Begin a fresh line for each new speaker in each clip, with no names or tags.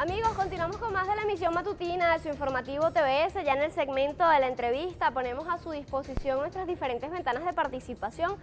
Amigos, continuamos con más de la emisión matutina de su informativo TVS. Ya en el segmento de la entrevista ponemos a su disposición nuestras diferentes ventanas de participación.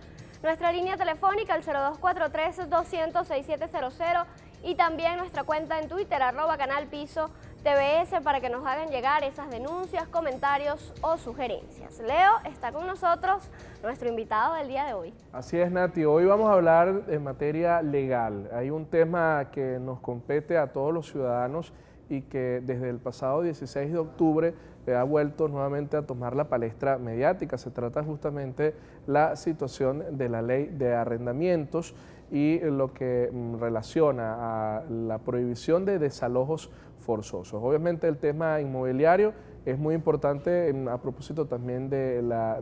Nuestra línea telefónica, el 0243-200-6700, y también nuestra cuenta en Twitter, @canalpiso TVS, para que nos hagan llegar esas denuncias, comentarios o sugerencias. Leo, está con nosotros nuestro invitado del día de hoy.
Así es, Nati. Hoy vamos a hablar en materia legal. Hay un tema que nos compete a todos los ciudadanos y que desde el pasado 16 de octubre ha vuelto nuevamente a tomar la palestra mediática. Se trata justamente la situación de la ley de arrendamientos y lo que relaciona a la prohibición de desalojos forzosos. Obviamente el tema inmobiliario es muy importante a propósito también de la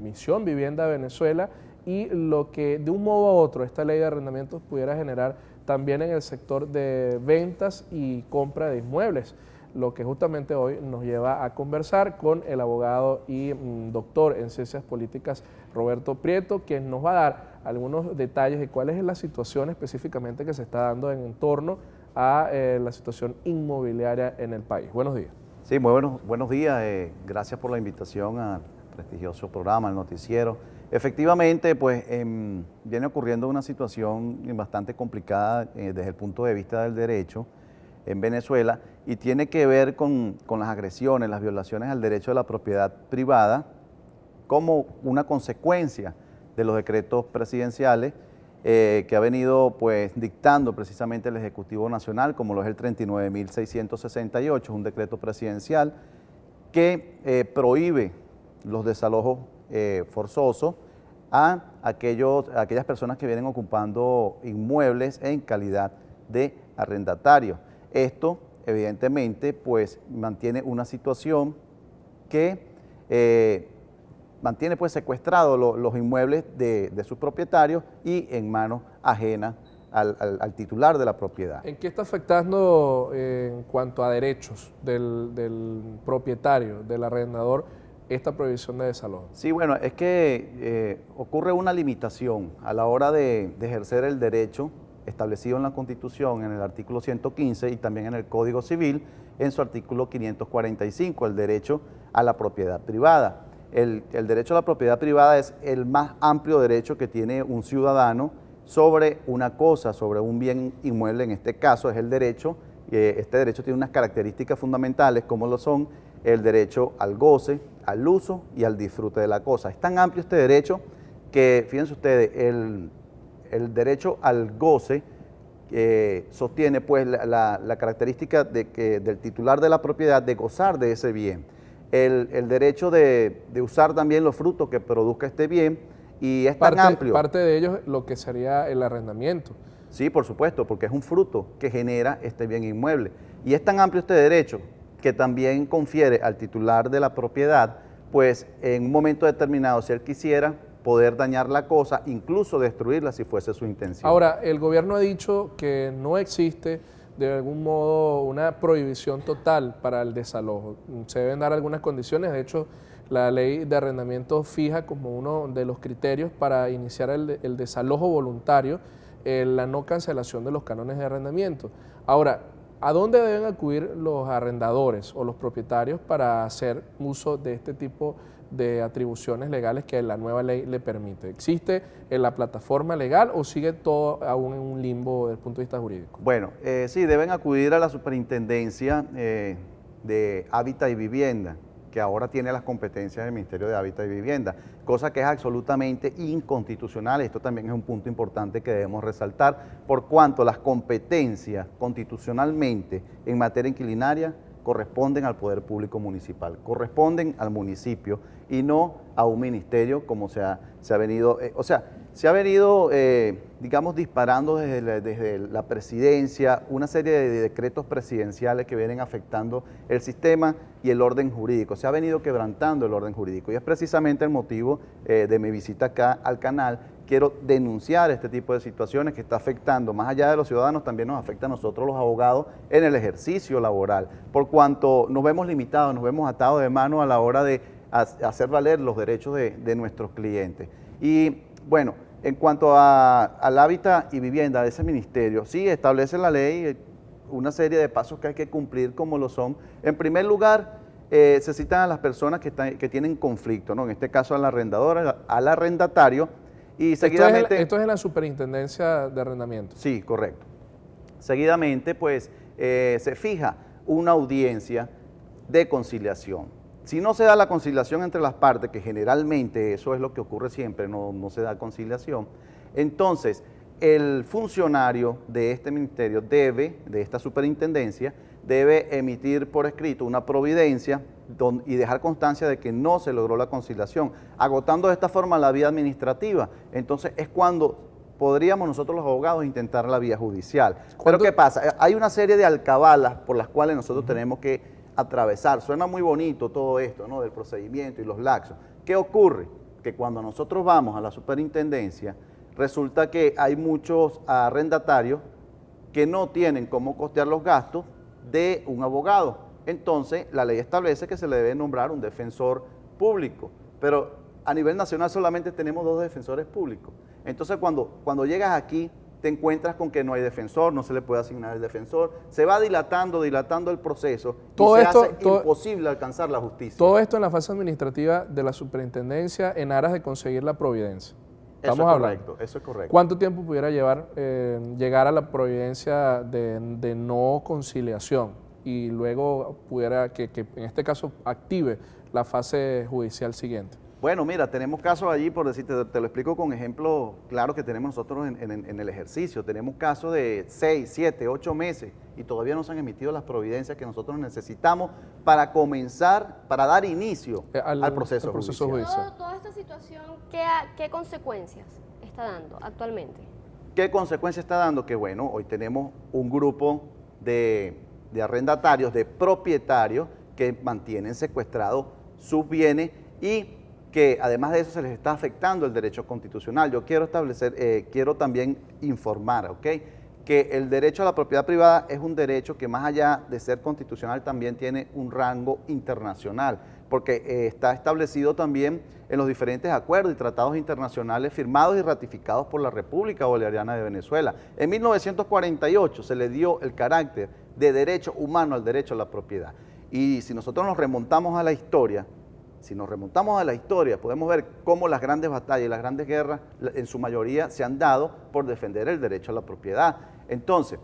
misión Vivienda Venezuela y lo que de un modo u otro esta ley de arrendamientos pudiera generar también en el sector de ventas y compra de inmuebles, lo que justamente hoy nos lleva a conversar con el abogado y doctor en Ciencias Políticas Roberto Prieto, quien nos va a dar algunos detalles de cuál es la situación específicamente que se está dando en torno a la situación inmobiliaria en el país. Buenos días.
Sí, muy buenos días. Gracias por la invitación al prestigioso programa, al noticiero. Efectivamente, pues viene ocurriendo una situación bastante complicada desde el punto de vista del derecho en Venezuela y tiene que ver con las agresiones, las violaciones al derecho de la propiedad privada como una consecuencia de los decretos presidenciales que ha venido pues dictando precisamente el Ejecutivo Nacional, como lo es el 39.668, un decreto presidencial que prohíbe los desalojos forzosos a aquellas personas que vienen ocupando inmuebles en calidad de arrendatarios. Esto, evidentemente, pues mantiene una situación que mantiene pues secuestrados los inmuebles de sus propietarios y en manos ajenas al titular de la propiedad.
¿En qué está afectando en cuanto a derechos del propietario, del arrendador, esta prohibición de desalojo?
Sí, bueno, es que ocurre una limitación a la hora de ejercer el derecho establecido en la Constitución en el artículo 115 y también en el Código Civil en su artículo 545, el derecho a la propiedad privada. El derecho a la propiedad privada es el más amplio derecho que tiene un ciudadano sobre una cosa, sobre un bien inmueble. En este caso es el derecho, este derecho tiene unas características fundamentales como lo son el derecho al goce, al uso y al disfrute de la cosa. Es tan amplio este derecho que, fíjense ustedes, el derecho al goce sostiene pues la característica del titular de la propiedad de gozar de ese bien. El derecho de usar también los frutos que produzca este bien y es tan amplio.
Parte de ello lo que sería el arrendamiento.
Sí, por supuesto, porque es un fruto que genera este bien inmueble. Y es tan amplio este derecho que también confiere al titular de la propiedad, pues en un momento determinado, si él quisiera, poder dañar la cosa, incluso destruirla si fuese su intención.
Ahora, el gobierno ha dicho que no existe de algún modo una prohibición total para el desalojo. Se deben dar algunas condiciones, de hecho la ley de arrendamiento fija como uno de los criterios para iniciar el desalojo voluntario la no cancelación de los cánones de arrendamiento. Ahora, ¿a dónde deben acudir los arrendadores o los propietarios para hacer uso de este tipo de atribuciones legales que la nueva ley le permite? ¿Existe en la plataforma legal o sigue todo aún en un limbo desde el punto de vista jurídico?
Bueno, sí, deben acudir a la Superintendencia de Hábitat y Vivienda, que ahora tiene las competencias del Ministerio de Hábitat y Vivienda, cosa que es absolutamente inconstitucional. Esto también es un punto importante que debemos resaltar, por cuanto las competencias constitucionalmente en materia inquilinaria corresponden al Poder Público Municipal, corresponden al municipio y no a un ministerio como se ha venido, digamos, disparando desde la presidencia una serie de decretos presidenciales que vienen afectando el sistema y el orden jurídico. Se ha venido quebrantando el orden jurídico y es precisamente el motivo de mi visita acá al canal. Quiero denunciar este tipo de situaciones que está afectando, más allá de los ciudadanos, también nos afecta a nosotros los abogados en el ejercicio laboral, por cuanto nos vemos limitados, nos vemos atados de mano a la hora de hacer valer los derechos de nuestros clientes. Y bueno, en cuanto al hábitat y vivienda de ese ministerio, sí establece la ley una serie de pasos que hay que cumplir, como lo son, en primer lugar, se citan a las personas que tienen conflicto, ¿no? En este caso al arrendador, al arrendatario, y seguidamente...
Esto es en la Superintendencia de Arrendamiento.
Sí, correcto. Seguidamente, pues, se fija una audiencia de conciliación. Si no se da la conciliación entre las partes, que generalmente eso es lo que ocurre siempre, no se da conciliación, entonces el funcionario de este ministerio de esta superintendencia, debe emitir por escrito una providencia y dejar constancia de que no se logró la conciliación, agotando de esta forma la vía administrativa. Entonces es cuando podríamos nosotros los abogados intentar la vía judicial. Pero ¿qué pasa? Hay una serie de alcabalas por las cuales nosotros tenemos que atravesar. Suena muy bonito todo esto, ¿no? Del procedimiento y los laxos. ¿Qué ocurre? Que cuando nosotros vamos a la superintendencia, resulta que hay muchos arrendatarios que no tienen cómo costear los gastos de un abogado. Entonces, la ley establece que se le debe nombrar un defensor público, pero a nivel nacional solamente tenemos 2 defensores públicos. Entonces, cuando llegas aquí, te encuentras con que no hay defensor, no se le puede asignar el defensor, se va dilatando el proceso y se hace imposible alcanzar la justicia.
Todo esto en la fase administrativa de la superintendencia en aras de conseguir la providencia.
Eso es correcto, eso es correcto.
¿Cuánto tiempo pudiera llegar a la providencia de no conciliación y luego pudiera que en este caso active la fase judicial siguiente?
Bueno, mira, tenemos casos allí, por decirte, te lo explico con ejemplos claros que tenemos nosotros en el ejercicio. Tenemos casos de 6, 7, 8 meses y todavía no se han emitido las providencias que nosotros necesitamos para comenzar, para dar inicio al proceso judicial.
Toda esta situación, ¿qué consecuencias está dando actualmente?
¿Qué consecuencias está dando? Que bueno, hoy tenemos un grupo de arrendatarios, de propietarios que mantienen secuestrados sus bienes y que además de eso se les está afectando el derecho constitucional. Yo quiero quiero también informar, ¿ok?, que el derecho a la propiedad privada es un derecho que más allá de ser constitucional también tiene un rango internacional, porque está establecido también en los diferentes acuerdos y tratados internacionales firmados y ratificados por la República Bolivariana de Venezuela. En 1948 se le dio el carácter de derecho humano al derecho a la propiedad. Y si nosotros nos remontamos a la historia, podemos ver cómo las grandes batallas y las grandes guerras en su mayoría se han dado por defender el derecho a la propiedad. Entonces,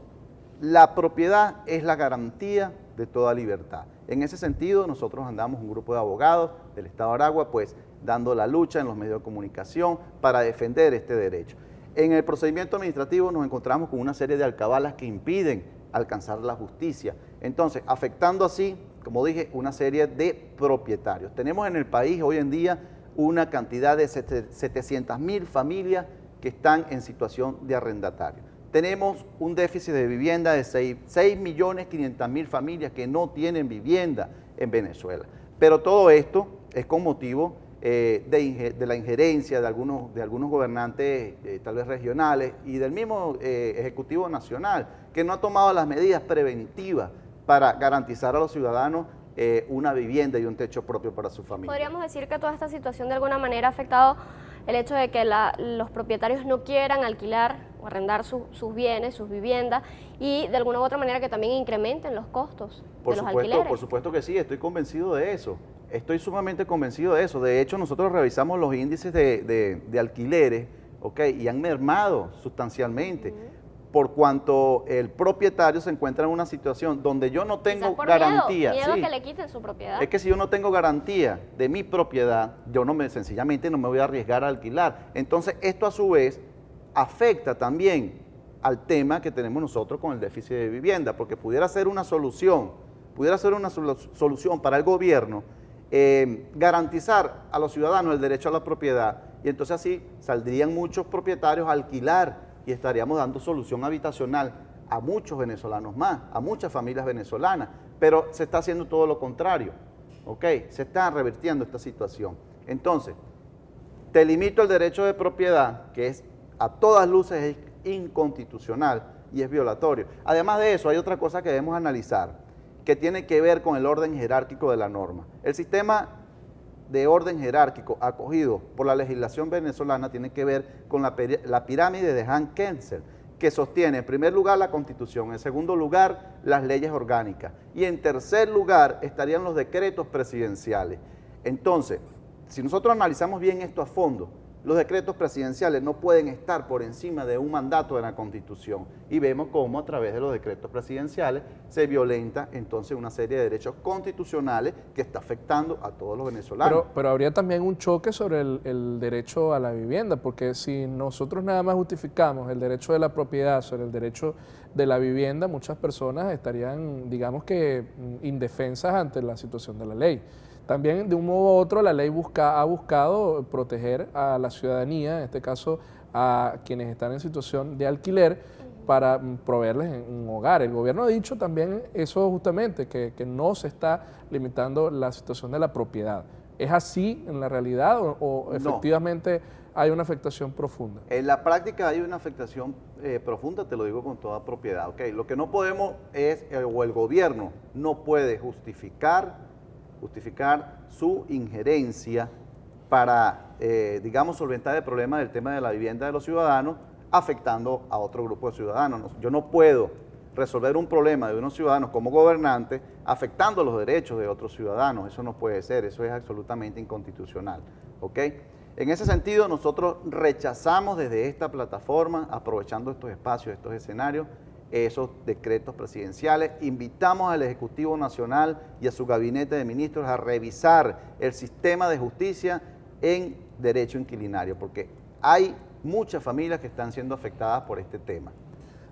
la propiedad es la garantía de toda libertad. En ese sentido, nosotros andamos un grupo de abogados del Estado de Aragua, pues dando la lucha en los medios de comunicación para defender este derecho. En el procedimiento administrativo nos encontramos con una serie de alcabalas que impiden alcanzar la justicia. Entonces, afectando así, como dije, una serie de propietarios. Tenemos en el país hoy en día una cantidad de 700.000 familias que están en situación de arrendatario. Tenemos un déficit de vivienda de 6.500.000 familias que no tienen vivienda en Venezuela. Pero todo esto es con motivo de la injerencia de algunos gobernantes, tal vez regionales, y del mismo Ejecutivo Nacional, que no ha tomado las medidas preventivas para garantizar a los ciudadanos una vivienda y un techo propio para su familia.
¿Podríamos decir que toda esta situación de alguna manera ha afectado el hecho de que los propietarios no quieran alquilar o arrendar sus bienes, sus viviendas, y de alguna u otra manera que también incrementen los costos de los alquileres?
Por supuesto que sí, estoy convencido de eso. Estoy sumamente convencido de eso. De hecho, nosotros revisamos los índices de alquileres, ¿ok?, y han mermado sustancialmente. Por cuanto el propietario se encuentra en una situación donde yo no tengo garantía.
Miedo que le quiten su propiedad.
Es que si yo no tengo garantía de mi propiedad, yo sencillamente no me voy a arriesgar a alquilar. Entonces, esto a su vez afecta también al tema que tenemos nosotros con el déficit de vivienda, porque pudiera ser una solución para el gobierno garantizar a los ciudadanos el derecho a la propiedad, y entonces así saldrían muchos propietarios a alquilar y estaríamos dando solución habitacional a muchos venezolanos más, a muchas familias venezolanas, pero se está haciendo todo lo contrario, ¿ok? Se está revirtiendo esta situación. Entonces, te limito el derecho de propiedad, que es a todas luces es inconstitucional y es violatorio. Además de eso, hay otra cosa que debemos analizar, que tiene que ver con el orden jerárquico de la norma. El sistema de orden jerárquico acogido por la legislación venezolana tiene que ver con la pirámide de Hans Kelsen, que sostiene en primer lugar la Constitución, en segundo lugar las leyes orgánicas y en tercer lugar estarían los decretos presidenciales. Entonces, si nosotros analizamos bien esto a fondo, los decretos presidenciales no pueden estar por encima de un mandato de la Constitución y vemos cómo a través de los decretos presidenciales se violenta entonces una serie de derechos constitucionales que está afectando a todos los venezolanos.
Pero habría también un choque sobre el derecho a la vivienda, porque si nosotros nada más justificamos el derecho de la propiedad sobre el derecho de la vivienda, muchas personas estarían, digamos que, indefensas ante la situación de la ley. También, de un modo u otro, la ley ha buscado proteger a la ciudadanía, en este caso a quienes están en situación de alquiler, para proveerles un hogar. El gobierno ha dicho también eso justamente, que no se está limitando la situación de la propiedad. ¿Es así en la realidad o efectivamente hay una afectación profunda?
En la práctica hay una afectación profunda, te lo digo con toda propiedad. Okay. Lo que no podemos es, o el gobierno no puede justificar su injerencia para, digamos, solventar el problema del tema de la vivienda de los ciudadanos, afectando a otro grupo de ciudadanos. Yo no puedo resolver un problema de unos ciudadanos como gobernante afectando los derechos de otros ciudadanos. Eso no puede ser, eso es absolutamente inconstitucional. ¿Okay? En ese sentido, nosotros rechazamos desde esta plataforma, aprovechando estos espacios, estos escenarios, esos decretos presidenciales. Invitamos al Ejecutivo Nacional y a su gabinete de ministros a revisar el sistema de justicia en derecho inquilinario, porque hay muchas familias que están siendo afectadas por este tema.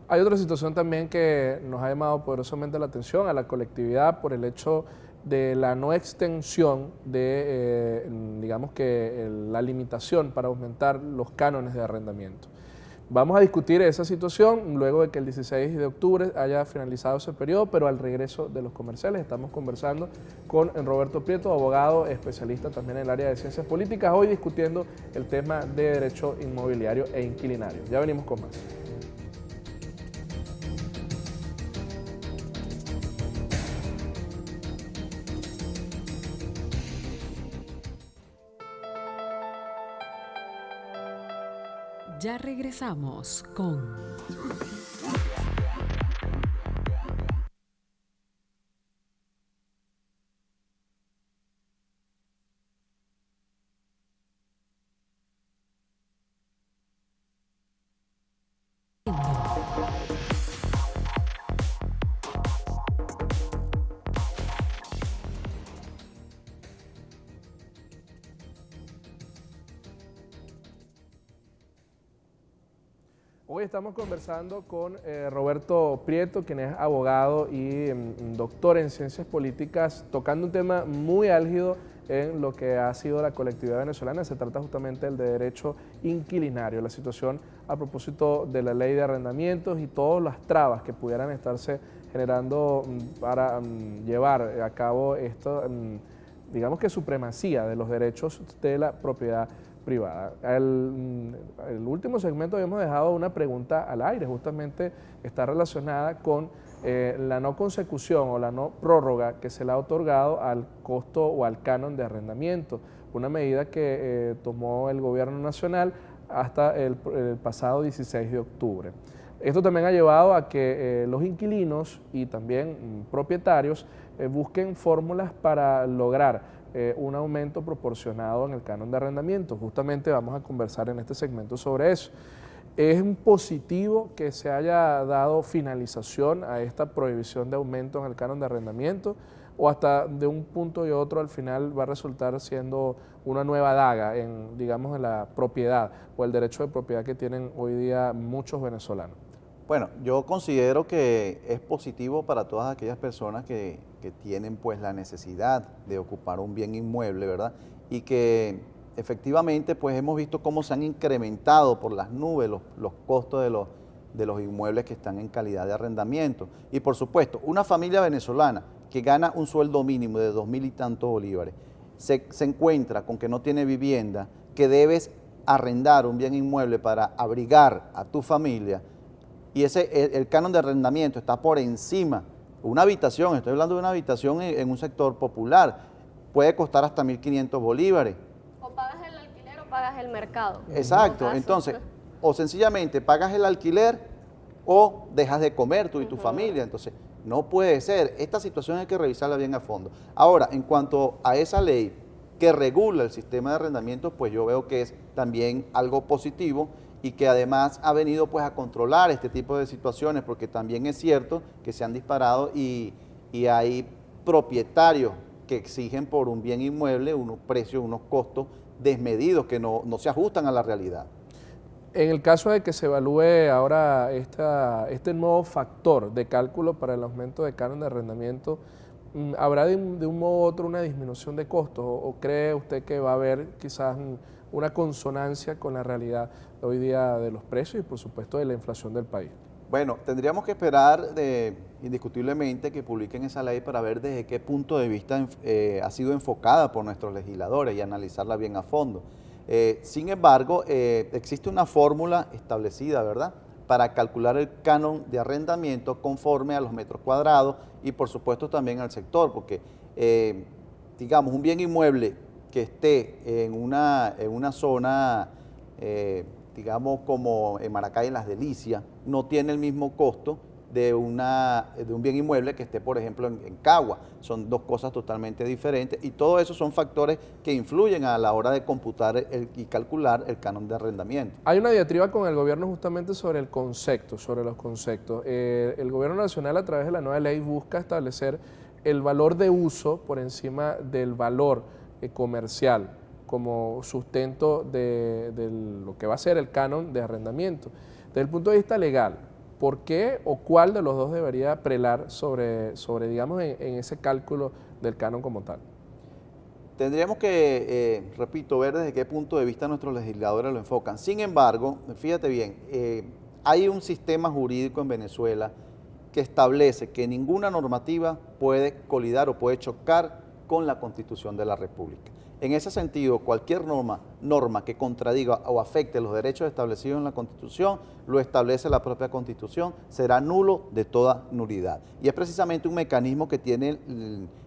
Hay otra situación también que nos ha llamado poderosamente la atención a la colectividad por el hecho de la no extensión de, digamos que, la limitación para aumentar los cánones de arrendamiento. Vamos a discutir esa situación luego de que el 16 de octubre haya finalizado ese periodo, pero al regreso de los comerciales estamos conversando con Roberto Prieto, abogado especialista también en el área de ciencias políticas, hoy discutiendo el tema de derecho inmobiliario e inquilinario. Ya venimos con más.
Ya regresamos con
Hoy estamos conversando con Roberto Prieto, quien es abogado y doctor en ciencias políticas, tocando un tema muy álgido en lo que ha sido la colectividad venezolana. Se trata justamente del de derecho inquilinario, la situación a propósito de la ley de arrendamientos y todas las trabas que pudieran estarse generando para llevar a cabo esta, digamos que, supremacía de los derechos de la propiedad privada. El último segmento habíamos dejado una pregunta al aire, justamente está relacionada con la no consecución o la no prórroga que se le ha otorgado al costo o al canon de arrendamiento, una medida que tomó el gobierno nacional hasta el pasado 16 de octubre. Esto también ha llevado a que los inquilinos y también propietarios busquen fórmulas para lograr un aumento proporcionado en el canon de arrendamiento. Justamente vamos a conversar en este segmento sobre eso. ¿Es positivo que se haya dado finalización a esta prohibición de aumento en el canon de arrendamiento o hasta de un punto y otro al final va a resultar siendo una nueva daga en, digamos, en la propiedad o el derecho de propiedad que tienen hoy día muchos venezolanos?
Bueno, yo considero que es positivo para todas aquellas personas que tienen pues la necesidad de ocupar un bien inmueble, ¿verdad? Y que efectivamente pues hemos visto cómo se han incrementado por las nubes los costos de los inmuebles que están en calidad de arrendamiento. Y por supuesto, una familia venezolana que gana un sueldo mínimo de 2.000 y tantos bolívares, se encuentra con que no tiene vivienda, que debes arrendar un bien inmueble para abrigar a tu familia, y el canon de arrendamiento está por encima. Una habitación, estoy hablando de una habitación en un sector popular, puede costar hasta 1.500 bolívares.
O pagas el alquiler o pagas el mercado.
Exacto, entonces, o sencillamente pagas el alquiler o dejas de comer tú y tu familia. Entonces, no puede ser. Esta situación hay que revisarla bien a fondo. Ahora, en cuanto a esa ley que regula el sistema de arrendamiento, pues yo veo que es también algo positivo y que además ha venido pues a controlar este tipo de situaciones, porque también es cierto que se han disparado y hay propietarios que exigen por un bien inmueble unos precios, unos costos desmedidos que no se ajustan a la realidad.
En el caso de que se evalúe ahora este nuevo factor de cálculo para el aumento de canon de arrendamiento, ¿habrá de un modo u otro una disminución de costos o cree usted que va a haber quizás una consonancia con la realidad hoy día de los precios y por supuesto de la inflación del país?
Bueno, tendríamos que esperar indiscutiblemente que publiquen esa ley para ver desde qué punto de vista ha sido enfocada por nuestros legisladores y analizarla bien a fondo. Sin embargo, existe una fórmula establecida, ¿verdad?, para calcular el canon de arrendamiento conforme a los metros cuadrados y por supuesto también al sector, porque digamos un bien inmueble que esté en una zona, digamos como en Maracay, en Las Delicias, no tiene el mismo costo de un bien inmueble que esté, por ejemplo, en Cagua. Son dos cosas totalmente diferentes y todo eso son factores que influyen a la hora de computar y calcular el canon de arrendamiento.
Hay una diatriba con el gobierno justamente sobre el concepto, sobre los conceptos. El gobierno nacional a través de la nueva ley busca establecer el valor de uso por encima del valor comercial como sustento de lo que va a ser el canon de arrendamiento. Desde el punto de vista legal, ¿por qué o cuál de los dos debería prelar sobre digamos, en ese cálculo del canon como tal?
Tendríamos que, repito, ver desde qué punto de vista nuestros legisladores lo enfocan. Sin embargo, fíjate bien, hay un sistema jurídico en Venezuela que establece que ninguna normativa puede colidar o puede chocar con la Constitución de la República. En ese sentido, cualquier norma que contradiga o afecte los derechos establecidos en la Constitución, lo establece la propia Constitución, será nulo de toda nulidad. Y es precisamente un mecanismo que tiene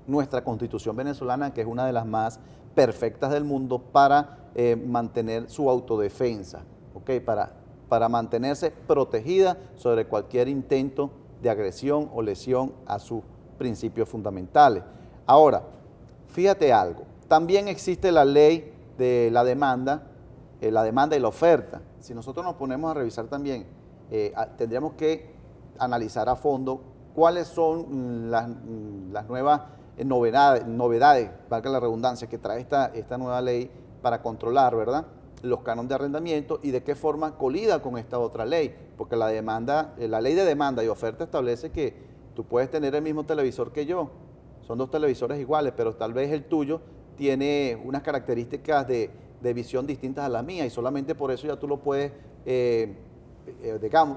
nuestra Constitución venezolana, que es una de las más perfectas del mundo para mantener su autodefensa, ¿okay? Para mantenerse protegida sobre cualquier intento de agresión o lesión a sus principios fundamentales. Ahora, fíjate algo. También existe la ley de la demanda y la oferta. Si nosotros nos ponemos a revisar también, tendríamos que analizar a fondo cuáles son las nuevas novedades, valga la redundancia, que trae esta nueva ley para controlar, ¿verdad?, los cánones de arrendamiento y de qué forma colida con esta otra ley, porque la ley de demanda y oferta establece que tú puedes tener el mismo televisor que yo, son dos televisores iguales, pero tal vez el tuyo tiene unas características de visión distintas a las mías y solamente por eso ya tú lo puedes,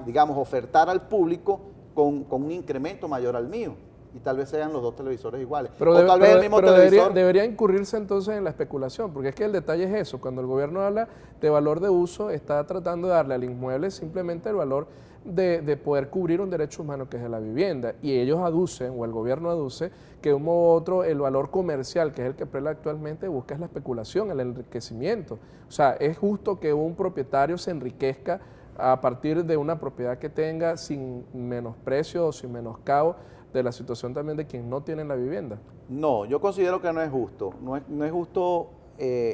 digamos, ofertar al público con un incremento mayor al mío y tal vez sean los dos televisores iguales.
Pero,
o tal vez el mismo televisor
debería incurrirse entonces en la especulación, porque es que el detalle es eso, cuando el gobierno habla de valor de uso, está tratando de darle al inmueble simplemente el valor de poder cubrir un derecho humano que es de la vivienda, y ellos aducen, o el gobierno aduce, que de un modo u otro el valor comercial, que es el que prela actualmente, busca es la especulación, el enriquecimiento. O sea, es justo que un propietario se enriquezca a partir de una propiedad que tenga sin menosprecio o sin menoscabo de la situación también de quien no tiene la vivienda.
No, yo considero que no es justo. No es justo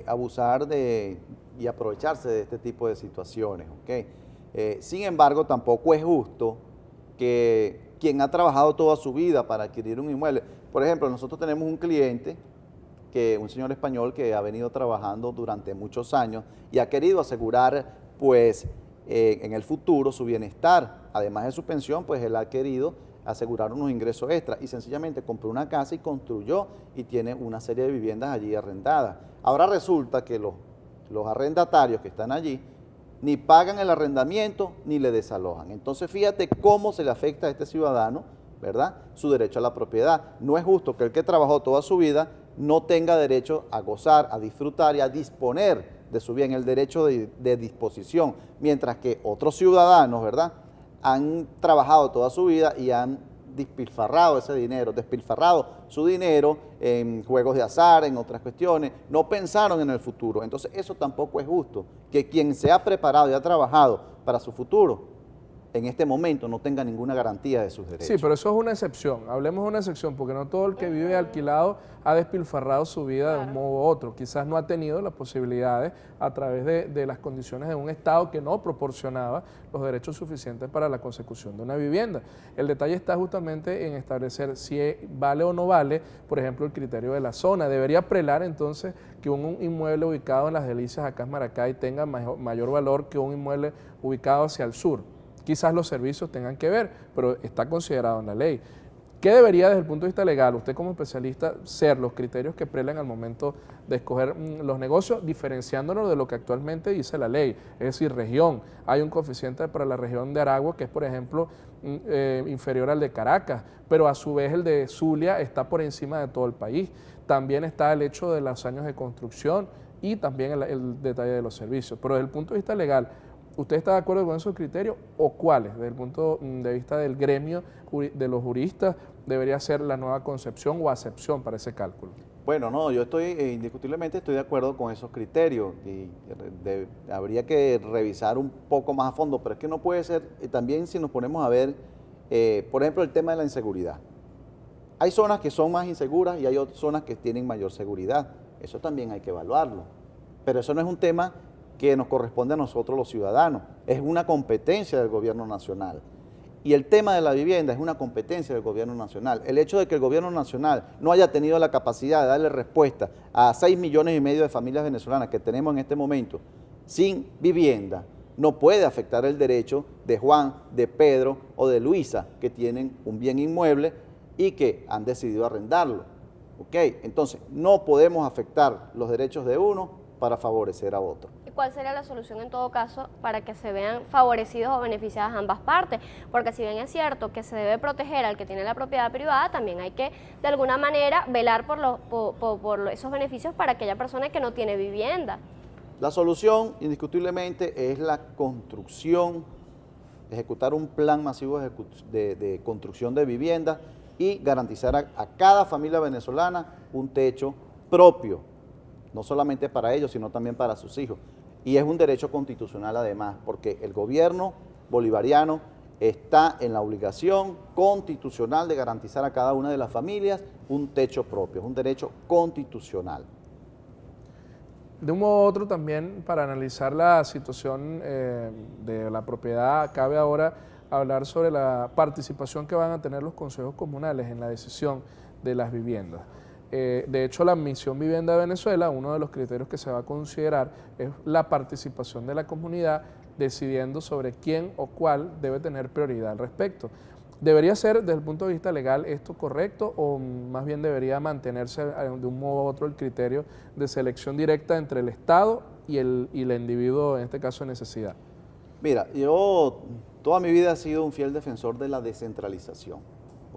abusar y aprovecharse de este tipo de situaciones, ¿ok? Sin embargo, tampoco es justo que quien ha trabajado toda su vida para adquirir un inmueble, por ejemplo, nosotros tenemos un cliente, un señor español que ha venido trabajando durante muchos años y ha querido asegurar, pues, en el futuro su bienestar. Además de su pensión, pues él ha querido asegurar unos ingresos extras y sencillamente compró una casa y construyó y tiene una serie de viviendas allí arrendadas. Ahora resulta que los arrendatarios que están allí ni pagan el arrendamiento ni le desalojan. Entonces fíjate cómo se le afecta a este ciudadano, ¿verdad?, su derecho a la propiedad. No es justo que el que trabajó toda su vida no tenga derecho a gozar, a disfrutar y a disponer de su bien, el derecho de disposición, mientras que otros ciudadanos, ¿verdad?, han trabajado toda su vida y han despilfarrado ese dinero, despilfarrado su dinero en juegos de azar, en otras cuestiones, no pensaron en el futuro. Entonces eso tampoco es justo, que quien se ha preparado y ha trabajado para su futuro en este momento no tenga ninguna garantía de sus derechos.
Sí, pero eso es una excepción. Hablemos de una excepción, porque no todo el que vive alquilado ha despilfarrado su vida de un modo u otro. Quizás no ha tenido las posibilidades a través de las condiciones de un Estado que no proporcionaba los derechos suficientes para la consecución de una vivienda. El detalle está justamente en establecer si vale o no vale, por ejemplo, el criterio de la zona. Debería prelar entonces que un inmueble ubicado en Las Delicias, acá en Maracay, tenga mayor valor que un inmueble ubicado hacia el sur. Quizás los servicios tengan que ver, pero está considerado en la ley. ¿Qué debería desde el punto de vista legal, usted como especialista, ser los criterios que prelen al momento de escoger los negocios, diferenciándonos de lo que actualmente dice la ley? Es decir, región. Hay un coeficiente para la región de Aragua que es, por ejemplo, inferior al de Caracas, pero a su vez el de Zulia está por encima de todo el país. También está el hecho de los años de construcción y también el detalle de los servicios. Pero desde el punto de vista legal, ¿usted está de acuerdo con esos criterios o cuáles, desde el punto de vista del gremio de los juristas, debería ser la nueva concepción o acepción para ese cálculo?
Bueno, no, yo indiscutiblemente estoy de acuerdo con esos criterios y habría que revisar un poco más a fondo, pero es que no puede ser, también si nos ponemos a ver, por ejemplo, el tema de la inseguridad. Hay zonas que son más inseguras y hay otras zonas que tienen mayor seguridad. Eso también hay que evaluarlo, pero eso no es un tema que nos corresponde a nosotros los ciudadanos, es una competencia del gobierno nacional. Y el tema de la vivienda es una competencia del gobierno nacional. El hecho de que el gobierno nacional no haya tenido la capacidad de darle respuesta a 6,5 millones de familias venezolanas que tenemos en este momento sin vivienda, no puede afectar el derecho de Juan, de Pedro o de Luisa, que tienen un bien inmueble y que han decidido arrendarlo. ¿Ok? Entonces, no podemos afectar los derechos de uno para favorecer a otro.
¿Y cuál sería la solución en todo caso para que se vean favorecidos o beneficiadas ambas partes? Porque si bien es cierto que se debe proteger al que tiene la propiedad privada, también hay que de alguna manera velar por esos beneficios para aquella persona que no tiene vivienda.
La solución indiscutiblemente es la construcción, ejecutar un plan masivo de construcción de viviendas y garantizar a cada familia venezolana un techo propio, no solamente para ellos, sino también para sus hijos. Y es un derecho constitucional además, porque el gobierno bolivariano está en la obligación constitucional de garantizar a cada una de las familias un techo propio, es un derecho constitucional.
De un modo u otro también, para analizar la situación de la propiedad, cabe ahora hablar sobre la participación que van a tener los consejos comunales en la decisión de las viviendas. De hecho, la Misión Vivienda de Venezuela, uno de los criterios que se va a considerar es la participación de la comunidad decidiendo sobre quién o cuál debe tener prioridad al respecto. ¿Debería ser, desde el punto de vista legal, esto correcto o más bien debería mantenerse de un modo u otro el criterio de selección directa entre el Estado y el individuo, en este caso de necesidad?
Mira, yo toda mi vida he sido un fiel defensor de la descentralización.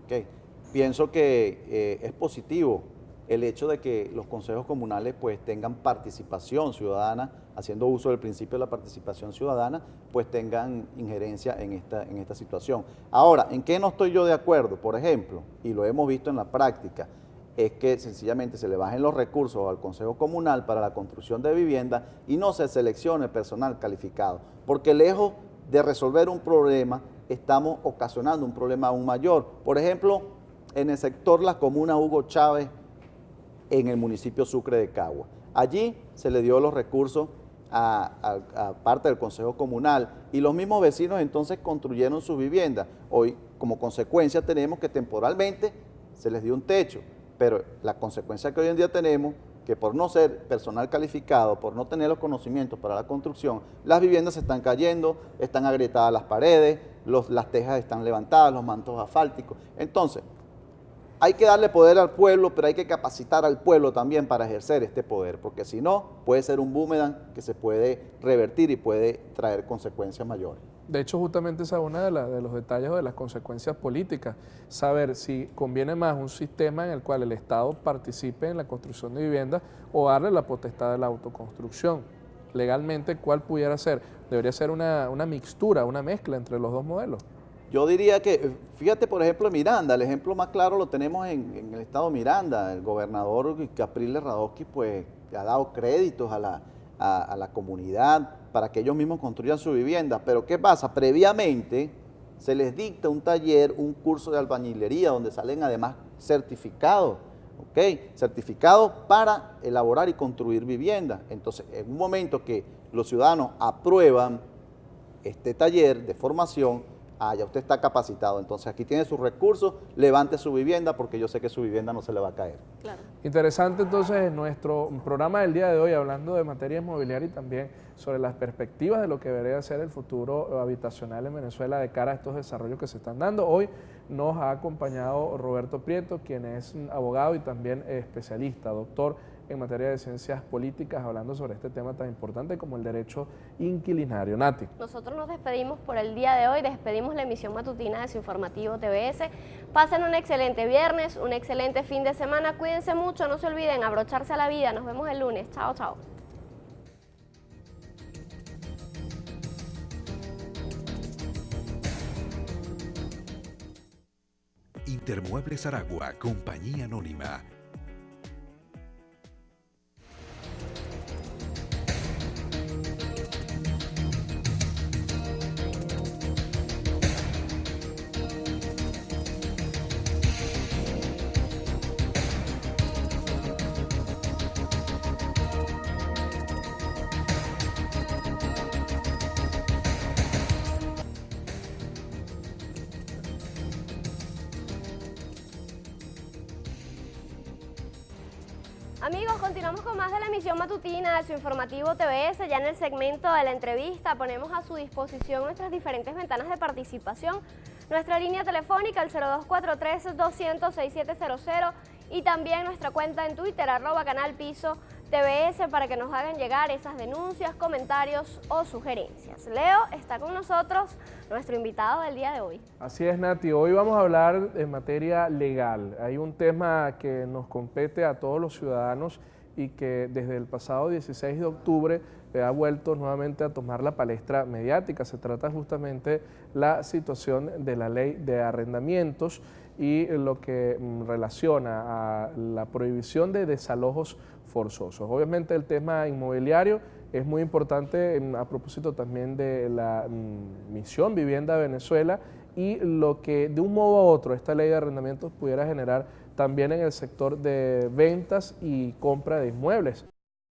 ¿Okay? Pienso que es positivo el hecho de que los consejos comunales pues tengan participación ciudadana, haciendo uso del principio de la participación ciudadana, pues tengan injerencia en esta situación. Ahora, ¿en qué no estoy yo de acuerdo? Por ejemplo, y lo hemos visto en la práctica, es que sencillamente se le bajen los recursos al Consejo Comunal para la construcción de vivienda y no se seleccione personal calificado, porque lejos de resolver un problema, estamos ocasionando un problema aún mayor. Por ejemplo, en el sector La Comuna Hugo Chávez, en el municipio Sucre de Cagua. Allí se le dio los recursos a parte del Consejo Comunal y los mismos vecinos entonces construyeron sus viviendas. Hoy, como consecuencia, tenemos que temporalmente se les dio un techo, pero la consecuencia que hoy en día tenemos, que por no ser personal calificado, por no tener los conocimientos para la construcción, las viviendas se están cayendo, están agrietadas las paredes, las tejas están levantadas, los mantos asfálticos. Entonces, hay que darle poder al pueblo, pero hay que capacitar al pueblo también para ejercer este poder, porque si no, puede ser un boomerang que se puede revertir y puede traer consecuencias mayores.
De hecho, justamente esa es una de los detalles o de las consecuencias políticas, saber si conviene más un sistema en el cual el Estado participe en la construcción de viviendas o darle la potestad de la autoconstrucción. Legalmente, ¿cuál pudiera ser? Debería ser una mixtura, una mezcla entre los dos modelos.
Yo diría que, fíjate por ejemplo Miranda, el ejemplo más claro lo tenemos en el estado Miranda. El gobernador Capriles Radosky pues ha dado créditos a la comunidad para que ellos mismos construyan su vivienda. Pero ¿qué pasa? Previamente se les dicta un taller, un curso de albañilería, donde salen además certificados, ¿ok? Certificados para elaborar y construir viviendas. Entonces, en un momento que los ciudadanos aprueban este taller de formación, ya usted está capacitado, entonces aquí tiene sus recursos, levante su vivienda porque yo sé que su vivienda no se le va a caer.
Claro.
Interesante entonces nuestro programa del día de hoy, hablando de materia inmobiliaria y también sobre las perspectivas de lo que debería ser el futuro habitacional en Venezuela de cara a estos desarrollos que se están dando. Hoy nos ha acompañado Roberto Prieto, quien es abogado y también especialista, doctor en materia de ciencias políticas, hablando sobre este tema tan importante como el derecho inquilinario. Nati.
Nosotros nos despedimos por el día de hoy, despedimos la emisión matutina de su informativo TVS. Pasen un excelente viernes, un excelente fin de semana, cuídense mucho, no se olviden abrocharse a la vida, nos vemos el lunes, chao, chao.
Intermuebles Aragua, compañía anónima.
Amigos, continuamos con más de la emisión matutina de su informativo TVS. Ya en el segmento de la entrevista ponemos a su disposición nuestras diferentes ventanas de participación. Nuestra línea telefónica, el 0243-200-6700, y también nuestra cuenta en Twitter, @canalpiso TVS, para que nos hagan llegar esas denuncias, comentarios o sugerencias. Leo está con nosotros, nuestro invitado del día de hoy.
Así es, Nati. Hoy vamos a hablar en materia legal. Hay un tema que nos compete a todos los ciudadanos y que desde el pasado 16 de octubre ha vuelto nuevamente a tomar la palestra mediática. Se trata justamente la situación de la ley de arrendamientos y lo que relaciona a la prohibición de desalojos forzosos. Obviamente el tema inmobiliario es muy importante a propósito también de la misión Vivienda Venezuela y lo que de un modo u otro esta ley de arrendamientos pudiera generar también en el sector de ventas y compra de inmuebles.